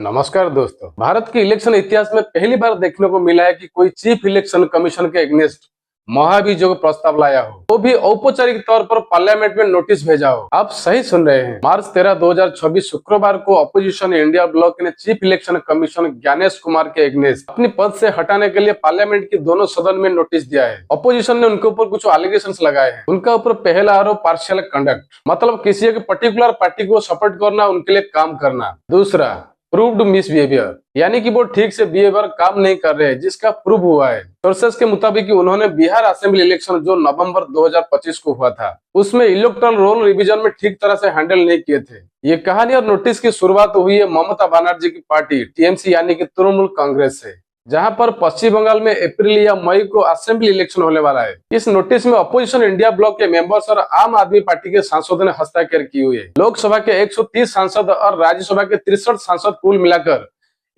नमस्कार दोस्तों। भारत के इलेक्शन इतिहास में पहली बार देखने को मिला है कि कोई चीफ इलेक्शन कमीशन के अगेंस्ट महाभियोग प्रस्ताव लाया हो, वो भी औपचारिक तौर पर पार्लियामेंट में नोटिस भेजा हो। आप सही सुन रहे हैं। मार्च 13, 2024 शुक्रवार को अपोजिशन इंडिया ब्लॉक ने chief election commission Gyanesh Kumar के अगेंस्ट अपनी पद से हटाने के लिए पार्लियामेंट की दोनों सदन में नोटिस दिया है। अपोजिशन ने उनके ऊपर कुछ एलिगेशन लगाए हैं। उनका ऊपर पहला आरोप पार्शियल कंडक्ट, मतलब किसी एक पर्टिकुलर पार्टी को सपोर्ट करना, उनके लिए काम करना। दूसरा, प्रूव्ड मिसबिहेवियर, यानी कि वो ठीक से बिहेवियर काम नहीं कर रहे हैं, जिसका प्रूव हुआ है। सोर्सेस के मुताबिक उन्होंने बिहार असेंबली इलेक्शन जो नवंबर 2025 को हुआ था, उसमें इलेक्टोरल रोल रिवीजन में ठीक तरह से हैंडल नहीं किए थे। ये कहानी और नोटिस की शुरुआत हुई है ममता बनर्जी की पार्टी टीएमसी यानी कि तृणमूल कांग्रेस से, जहां पर पश्चिम बंगाल में अप्रैल या मई को असेंबली इलेक्शन होने वाला है। इस नोटिस में अपोजिशन इंडिया ब्लॉक के मेंबर्स और आम आदमी पार्टी के सांसदों ने हस्ताक्षर की हुई है। लोकसभा के 130 सांसद और राज्यसभा के 63 सांसद कुल मिलाकर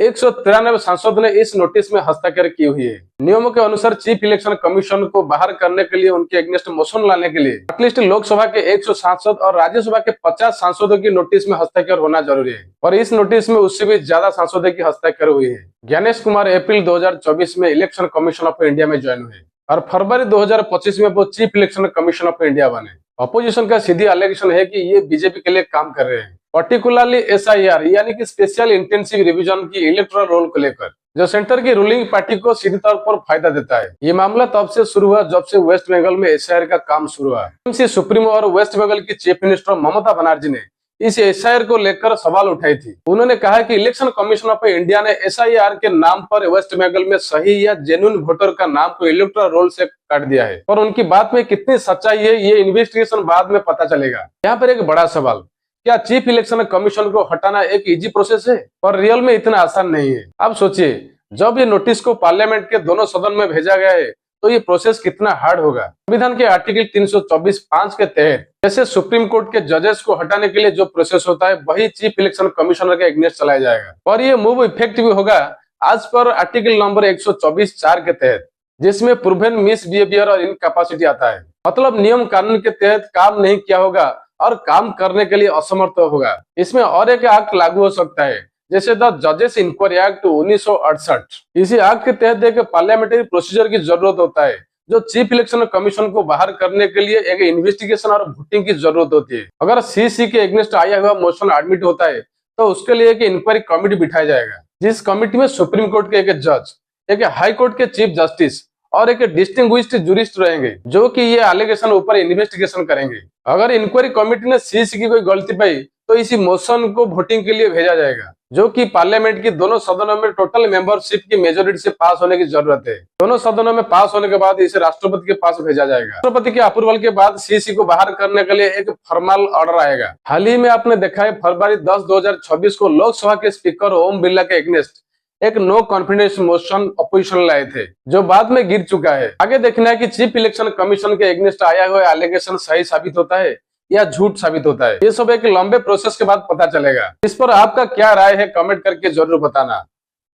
193 सांसदों ने इस नोटिस में हस्ताक्षर की हुई है। नियमों के अनुसार चीफ इलेक्शन कमीशन को बाहर करने के लिए, उनके अगेंस्ट मोशन लाने के लिए एटलीस्ट लोकसभा के 100 सांसद और राज्यसभा के 50 सांसदों की नोटिस में हस्ताक्षर होना जरूरी है, और इस नोटिस में उससे भी ज्यादा सांसदों की हस्ताक्षर हुई है। ज्ञानेश कुमार अप्रैल 2024 में इलेक्शन कमीशन ऑफ इंडिया में ज्वाइन हुए और फरवरी 2025 में वो chief election commission of India बने। अपोजिशन का सीधी एलिगेशन है कि ये बीजेपी के लिए काम कर रहे हैं, पर्टिकुलरली एसआईआर यानी कि स्पेशल इंटेंसिव रिवीजन की इलेक्टोरल रोल को लेकर, जो सेंटर की रूलिंग पार्टी को सीधे तौर पर फायदा देता है। ये मामला तब से शुरू हुआ जब से वेस्ट बंगाल में एसआईआर का काम शुरू हुआ। टीएमसी सुप्रीमो और वेस्ट बंगाल की चीफ मिनिस्टर ममता बनर्जी ने इस एसआईआर को लेकर सवाल उठाई थी। उन्होंने कहा कि इलेक्शन कमीशन ऑफ इंडिया ने एसआईआर के नाम पर वेस्ट बंगाल में सही या जेन्युइन वोटर का नाम को इलेक्टोरल रोल से काट दिया है, और उनकी बात में कितनी सच्चाई है ये इन्वेस्टिगेशन बाद में पता चलेगा। यहाँ पर एक बड़ा सवाल, क्या चीफ इलेक्शन कमीशन को हटाना एक इजी प्रोसेस है? और रियल में इतना आसान नहीं है। अब सोचिए, जब ये नोटिस को पार्लियामेंट के दोनों सदन में भेजा गया है तो ये प्रोसेस कितना हार्ड होगा। संविधान के आर्टिकल 324(5) के तहत जैसे सुप्रीम कोर्ट के जजेस को हटाने के लिए जो प्रोसेस होता है, वही चीफ इलेक्शन कमिश्नर के अगेंस्ट चलाया जाएगा, और ये मूव इफेक्टिव होगा आज पर आर्टिकल नंबर 124(4) के तहत, जिसमें प्रूवन मिसबिहेवियर और इनकैपेसिटी आता है। मतलब नियम कानून के तहत काम नहीं किया होगा और काम करने के लिए असमर्थ होगा। इसमें और एक एक्ट लागू हो सकता है, जैसे द जजेस इंक्वायरी एक्ट 1968। इसी एक्ट के तहत एक पार्लियामेंट्री प्रोसीजर की जरूरत होता है, जो चीफ इलेक्शन कमीशन को बाहर करने के लिए एक इन्वेस्टिगेशन और वोटिंग की जरूरत होती है। अगर सीसी के अगेंस्ट आया हुआ मोशन एडमिट होता है तो उसके लिए एक इंक्वायरी कमेटी बिठाया जाएगा, जिस कमेटी में सुप्रीम कोर्ट के एक जज, एक हाई कोर्ट के चीफ जस्टिस और एक डिस्टिंग्विश्ड जूरिस्ट रहेंगे, जो कि ये एलिगेशन ऊपर इन्वेस्टिगेशन करेंगे। अगर इंक्वायरी कमेटी ने सीसी की कोई गलती पाई तो इसी मोशन को वोटिंग के लिए भेजा जाएगा, जो कि पार्लियामेंट की दोनों सदनों में टोटल मेंबरशिप की मेजोरिटी से पास होने की जरूरत है। दोनों सदनों में पास होने के बाद इसे राष्ट्रपति के पास भेजा जाएगा। राष्ट्रपति के अप्रूवल के बाद सीसी को बाहर करने के लिए एक फॉर्मल ऑर्डर आएगा। हाल ही में आपने देखा है, फरवरी 10, 2026 को लोकसभा के स्पीकर ओम बिरला के अगेंस्ट एक नो कॉन्फिडेंस मोशन अपोजिशन लाए थे, जो बाद में गिर चुका है। आगे देखना है कि चीफ इलेक्शन कमीशन के अगेंस्ट आया हुआ एलिगेशन सही साबित होता है या झूठ साबित होता है। ये सब एक लंबे प्रोसेस के बाद पता चलेगा। इस पर आपका क्या राय है, कमेंट करके जरूर बताना।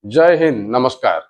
जय हिंद, नमस्कार।